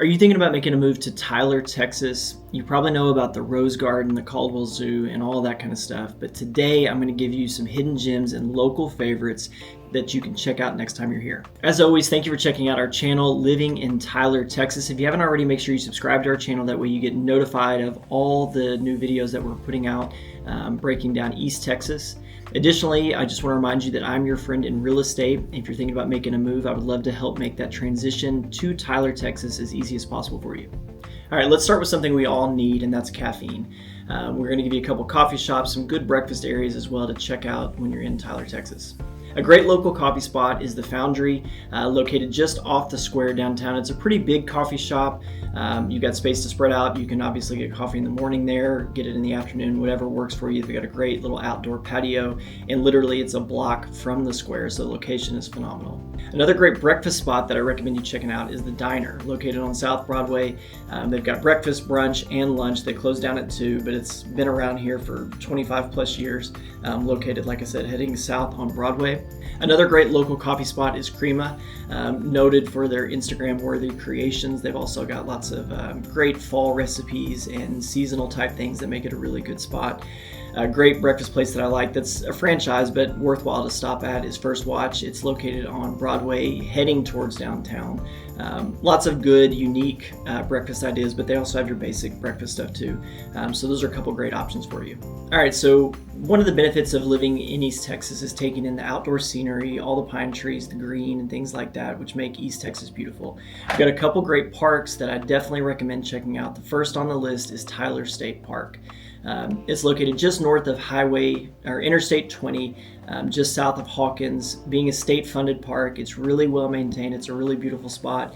Are you thinking about making a move to Tyler, Texas? You probably know about the Rose Garden, the Caldwell Zoo, and all that kind of stuff. But today I'm going to give you some hidden gems and local favorites that you can check out next time you're here. As always, thank you for checking out our channel, Living in Tyler, Texas. If you haven't already, make sure you subscribe to our channel. That way you get notified of all the new videos that we're putting out, breaking down East Texas. Additionally, I just want to remind you that I'm your friend in real estate. If you're thinking about making a move, I would love to help make that transition to Tyler, Texas as easy as possible for you. All right, let's start with something we all need, and that's caffeine. We're going to give you a couple coffee shops, some good breakfast areas as well to check out when you're in Tyler, Texas. A great local coffee spot is the Foundry, located just off the square downtown. It's a pretty big coffee shop. You've got space to spread out. You can obviously get coffee in the morning there, get it in the afternoon, whatever works for you. They've got a great little outdoor patio, and literally it's a block from the square, so the location is phenomenal. Another great breakfast spot that I recommend you checking out is the Diner, located on South Broadway. They've got breakfast, brunch, and lunch. They close down at 2, but it's been around here for 25 plus years, located, like I said, heading south on Broadway. Another great local coffee spot is Crema, noted for their Instagram-worthy creations. They've also got lots of great fall recipes and seasonal type things that make it a really good spot. A great breakfast place that I like that's a franchise but worthwhile to stop at is First Watch. It's located on Broadway heading towards downtown. Lots of good, unique breakfast ideas, but they also have your basic breakfast stuff too. So those are a couple great options for you. All right, so one of the benefits of living in East Texas is taking in the outdoor scenery, all the pine trees, the green, and things like that, which make East Texas beautiful. We've got a couple great parks that I definitely recommend checking out. The first on the list is Tyler State Park. It's located just north of Interstate 20, just south of Hawkins. Being a state-funded park, it's really well maintained. It's a really beautiful spot.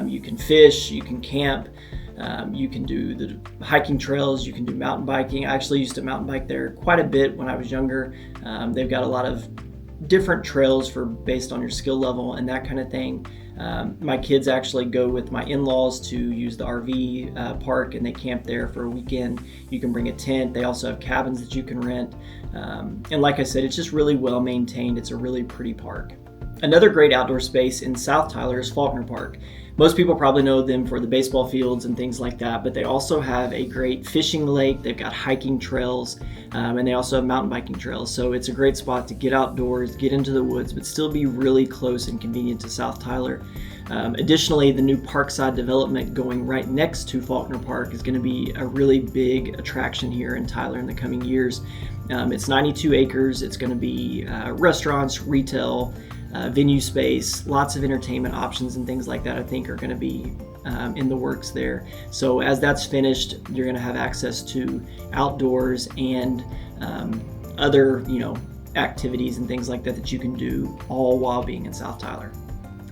You can fish, you can camp, you can do the hiking trails, you can do mountain biking. I actually used to mountain bike there quite a bit when I was younger. They've got a lot of different trails based on your skill level and that kind of thing. My kids actually go with my in-laws to use the RV park, and they camp there for a weekend. You can bring a tent. They also have cabins that you can rent. And like I said, it's just really well maintained. It's a really pretty park. Another great outdoor space in South Tyler is Faulkner Park. Most people probably know them for the baseball fields and things like that, but they also have a great fishing lake. They've got hiking trails, and they also have mountain biking trails. So it's a great spot to get outdoors, get into the woods, but still be really close and convenient to South Tyler. Additionally, the new Parkside development going right next to Faulkner Park is going to be a really big attraction here in Tyler in the coming years. It's 92 acres. It's going to be restaurants, retail, venue space, lots of entertainment options and things like that I think are going to be in the works there. So as that's finished, you're going to have access to outdoors and other, activities and things like that you can do all while being in South Tyler.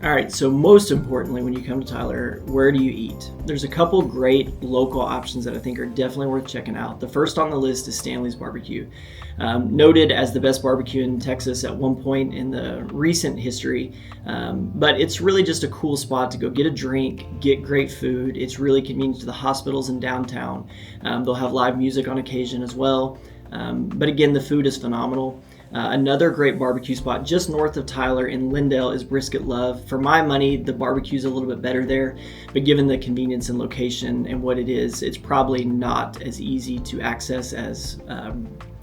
All right, so most importantly, when you come to Tyler, where do you eat? There's a couple great local options that I think are definitely worth checking out. The first on the list is Stanley's Barbecue. Noted as the best barbecue in Texas at one point in the recent history, but it's really just a cool spot to go get a drink, get great food. It's really convenient to the hospitals in downtown. They'll have live music on occasion as well, but again, the food is phenomenal. Another great barbecue spot just north of Tyler in Lindale is Brisket Love. For my money, the barbecue's a little bit better there, but given the convenience and location and what it is, it's probably not as easy to access as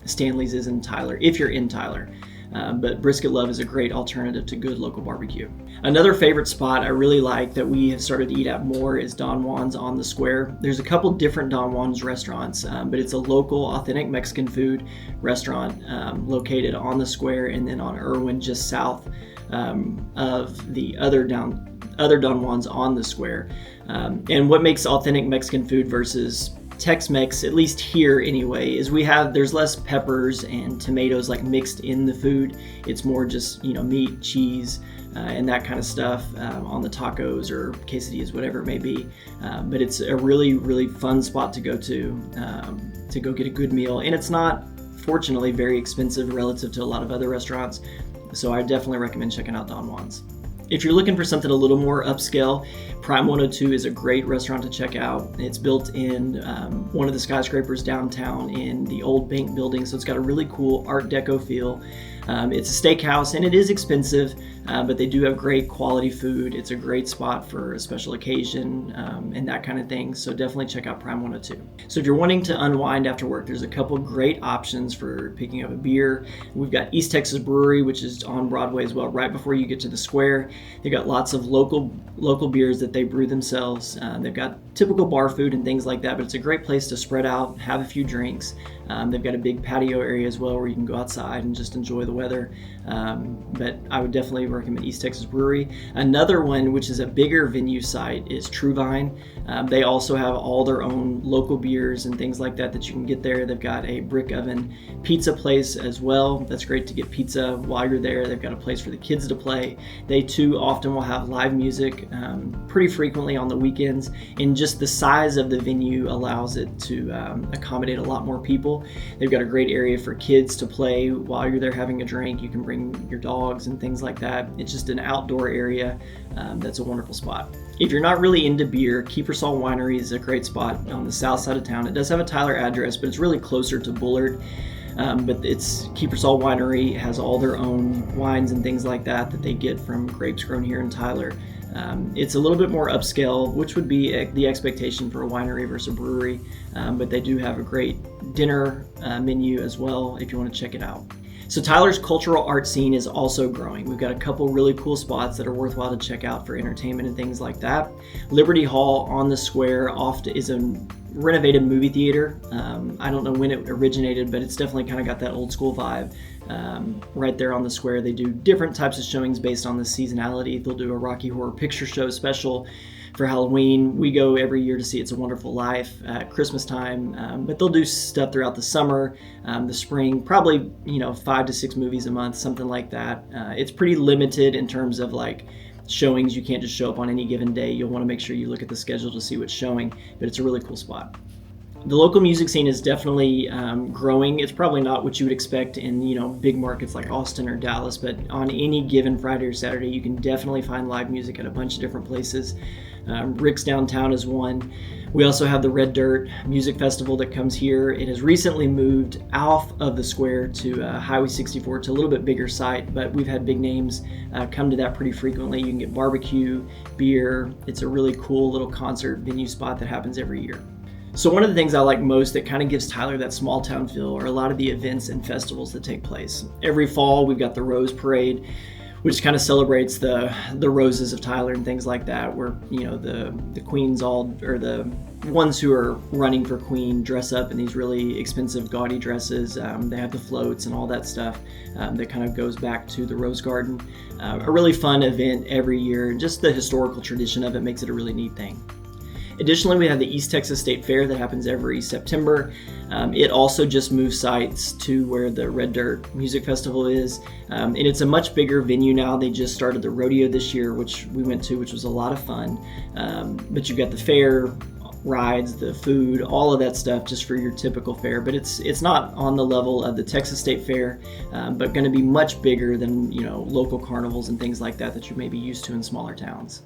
Stanley's is in Tyler, if you're in Tyler. But Brisket Love is a great alternative to good local barbecue. Another favorite spot I really like that we have started to eat at more is Don Juan's on the Square. There's a couple different Don Juan's restaurants, but it's a local, authentic Mexican food restaurant located on the Square and then on Irwin, just south of the other Don Juan's on the Square. And what makes authentic Mexican food versus Tex-Mex, at least here anyway, is there's less peppers and tomatoes like mixed in the food. It's more just meat, cheese, and that kind of stuff on the tacos or quesadillas, whatever it may be. But it's a really, really fun spot to go get a good meal, and it's not, fortunately, very expensive relative to a lot of other restaurants. So I definitely recommend checking out Don Juan's. If you're looking for something a little more upscale, Prime 102 is a great restaurant to check out. It's built in one of the skyscrapers downtown in the old bank building, so it's got a really cool Art Deco feel. It's a steakhouse, and it is expensive, but they do have great quality food. It's a great spot for a special occasion and that kind of thing. So definitely check out Prime 102. So if you're wanting to unwind after work, there's a couple great options for picking up a beer. We've got East Texas Brewery, which is on Broadway as well, right before you get to the square. They've got lots of local beers that they brew themselves. They've got typical bar food and things like that, but it's a great place to spread out, have a few drinks. They've got a big patio area as well where you can go outside and just enjoy the weather. But I would definitely recommend East Texas Brewery. Another one, which is a bigger venue site, is True Vine. They also have all their own local beers and things like that that you can get there. They've got a brick oven pizza place as well. That's great to get pizza while you're there. They've got a place for the kids to play. They too often will have live music pretty frequently on the weekends, and just the size of the venue allows it to accommodate a lot more people. They've got a great area for kids to play while you're there having a drink. You can bring your dogs and things like that. It's just an outdoor area that's a wonderful spot. If you're not really into beer, Kiepersol Winery is a great spot on the south side of town. It does have a Tyler address, but it's really closer to Bullard. But it's Kiepersol Winery has all their own wines and things like that they get from grapes grown here in Tyler. It's a little bit more upscale, which would be the expectation for a winery versus a brewery, but they do have a great dinner menu as well if you want to check it out. So Tyler's cultural art scene is also growing. We've got a couple really cool spots that are worthwhile to check out for entertainment and things like that. Liberty Hall on the square is a renovated movie theater. I don't know when it originated, but it's definitely kind of got that old school vibe. Right there on the square, they do different types of showings based on the seasonality. They'll do a Rocky Horror Picture Show special for Halloween. We go every year to see It's a Wonderful Life at Christmas time, but they'll do stuff throughout the summer, the spring, probably 5 to 6 movies a month, something like that. It's pretty limited in terms of like showings. You can't just show up on any given day. You'll want to make sure you look at the schedule to see what's showing, but it's a really cool spot. The local music scene is definitely growing. It's probably not what you would expect in big markets like Austin or Dallas, but on any given Friday or Saturday, you can definitely find live music at a bunch of different places. Rick's Downtown is one. We also have the Red Dirt Music Festival that comes here. It has recently moved off of the square to Highway 64 to a little bit bigger site, but we've had big names come to that pretty frequently. You can get barbecue, beer. It's a really cool little concert venue spot that happens every year. So one of the things I like most that kind of gives Tyler that small town feel are a lot of the events and festivals that take place. Every fall we've got the Rose Parade, which kind of celebrates the roses of Tyler and things like that, where the queens or the ones who are running for queen dress up in these really expensive gaudy dresses. They have the floats and all that stuff that kind of goes back to the Rose Garden. A really fun event every year. Just the historical tradition of it makes it a really neat thing. Additionally, we have the East Texas State Fair that happens every September. It also just moved sites to where the Red Dirt Music Festival is. And it's a much bigger venue now. They just started the rodeo this year, which we went to, which was a lot of fun. But you've got the fair, rides, the food, all of that stuff just for your typical fair. But it's not on the level of the Texas State Fair, but going to be much bigger than local carnivals and things like that you may be used to in smaller towns.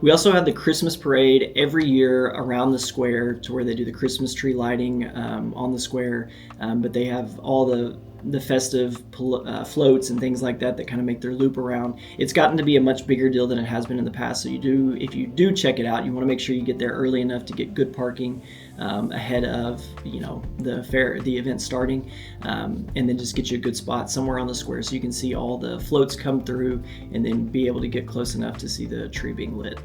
We also have the Christmas parade every year around the square, to where they do the Christmas tree lighting on the square, but they have all the festive floats and things like that kind of make their loop around. It's gotten to be a much bigger deal than it has been in the past, so if you do check it out, you want to make sure you get there early enough to get good parking ahead of the event starting, and then just get you a good spot somewhere on the square so you can see all the floats come through and then be able to get close enough to see the tree being lit.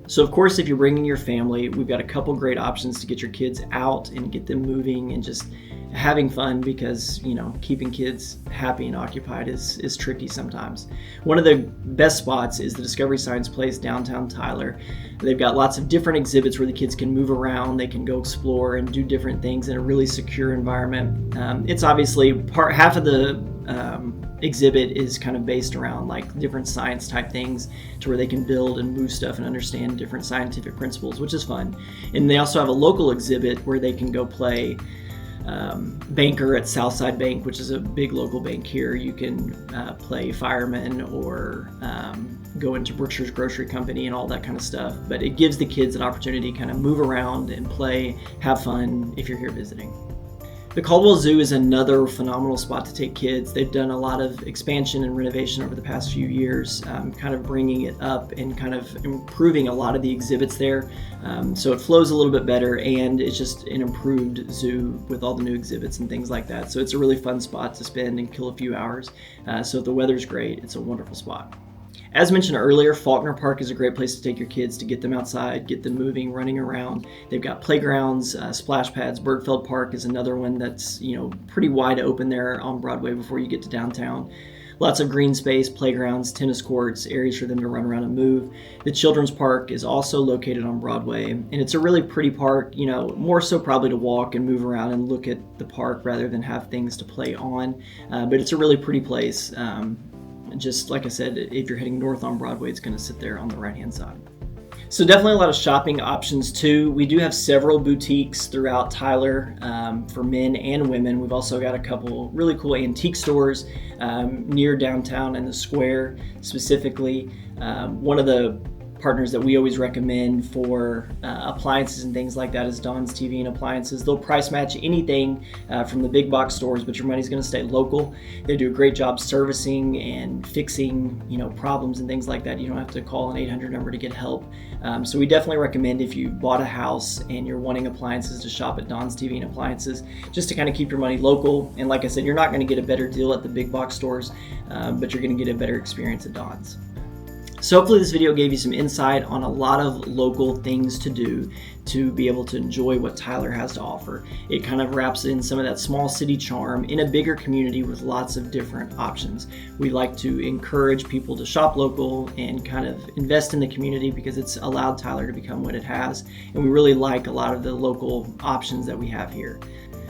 So of course, if you're bringing your family, we've got a couple great options to get your kids out and get them moving and just having fun, because keeping kids happy and occupied is tricky sometimes. One of the best spots is the Discovery Science Place downtown Tyler. They've got lots of different exhibits where the kids can move around, they can go explore and do different things in a really secure environment. It's obviously half of the exhibit is kind of based around like different science type things, to where they can build and move stuff and understand different scientific principles, which is fun. And they also have a local exhibit where they can go play banker at Southside Bank, which is a big local bank here. You can play fireman or go into Brookshire's Grocery Company and all that kind of stuff. But it gives the kids an opportunity to kind of move around and play, have fun if you're here visiting. The Caldwell Zoo is another phenomenal spot to take kids. They've done a lot of expansion and renovation over the past few years, kind of bringing it up and kind of improving a lot of the exhibits there. So it flows a little bit better, and it's just an improved zoo with all the new exhibits and things like that. So it's a really fun spot to spend and kill a few hours. So if the weather's great, it's a wonderful spot. As mentioned earlier, Faulkner Park is a great place to take your kids to get them outside, get them moving, running around. They've got playgrounds, splash pads. Bergfeld Park is another one that's, pretty wide open there on Broadway before you get to downtown. Lots of green space, playgrounds, tennis courts, areas for them to run around and move. The Children's Park is also located on Broadway, and it's a really pretty park, more so probably to walk and move around and look at the park rather than have things to play on. But it's a really pretty place. Just like I said, if you're heading north on Broadway, it's going to sit there on the right-hand side. So definitely a lot of shopping options too. We do have several boutiques throughout Tyler for men and women. We've also got a couple really cool antique stores near downtown and the square specifically. One of the partners that we always recommend for appliances and things like that is Don's TV and Appliances. They'll price match anything from the big box stores, but your money's going to stay local. They do a great job servicing and fixing, problems and things like that. You don't have to call an 800 number to get help. So we definitely recommend, if you bought a house and you're wanting appliances, to shop at Don's TV and Appliances, just to kind of keep your money local. And like I said, you're not going to get a better deal at the big box stores, but you're going to get a better experience at Don's. So hopefully this video gave you some insight on a lot of local things to do to be able to enjoy what Tyler has to offer. It kind of wraps in some of that small city charm in a bigger community with lots of different options. We like to encourage people to shop local and kind of invest in the community because it's allowed Tyler to become what it has. And we really like a lot of the local options that we have here.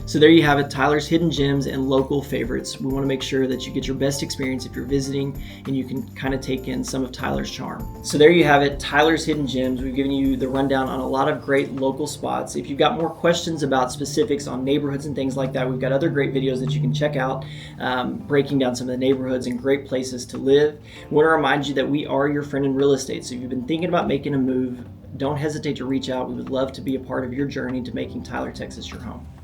So there you have it, Tyler's hidden gems and local favorites. We want to make sure that you get your best experience if you're visiting, and you can kind of take in some of Tyler's charm. So there you have it, Tyler's hidden gems. We've given you the rundown on a lot of great local spots. If you've got more questions about specifics on neighborhoods and things like that, we've got other great videos that you can check out, breaking down some of the neighborhoods and great places to live. We want to remind you that we are your friend in real estate. So if you've been thinking about making a move, don't hesitate to reach out. We would love to be a part of your journey to making Tyler, Texas your home.